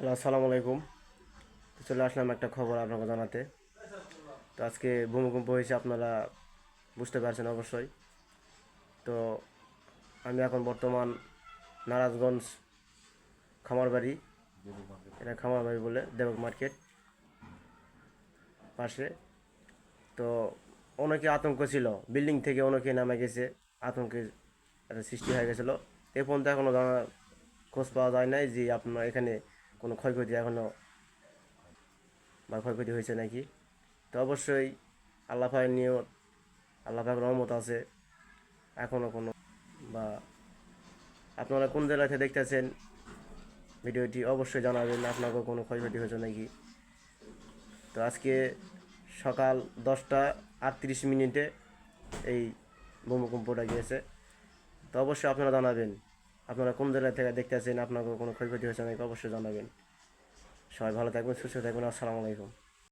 Hello, আসসালামু আলাইকুম। তো চলে আসলাম একটা খবর আপনাকে জানাতে। তো আজকে ভূমিকম্প হয়েছে, আপনারা বুঝতে পারছেন অবশ্যই। তো আমি এখন বর্তমান নারায়ণগঞ্জ খামারবাড়ি, এটা খামারবাড়ি বলে দেবক মার্কেট পাশে। তো অনেকে আতঙ্ক ছিল, বিল্ডিং থেকে অনেকে নামে গেছে, আতঙ্কের একটা সৃষ্টি হয়ে গেছিলো। এ পর্যন্ত এখনও জানা খোঁজ পাওয়া যায় নাই যে আপনার এখানে কোনো ক্ষয়ক্ষতি এখনও বা ক্ষয়ক্ষতি হয়েছে নাকি। তো অবশ্যই আল্লাহ পাকের নিয়ত, আল্লাহ পাকের রহমত আছে এখনও কোনো, বা আপনারা কোন জেলা থেকে দেখতেছেন ভিডিওটি অবশ্যই জানাবেন আপনাকে কোনো ক্ষয়ক্ষতি হয়েছে নাকি। তো আজকে সকাল 10টা 38 মিনিটে এই ভূমিকম্পটা গিয়েছে। তো অবশ্যই আপনারা জানাবেন আপনারা কোন জেলা থেকে দেখতেছেন, আপনাকে কোনো ক্ষয়ক্ষতি হয়েছে নাকি অবশ্যই জানাবেন। সবাই ভালো থাকবেন, সুস্থ থাকবেন। আসসালামু আলাইকুম।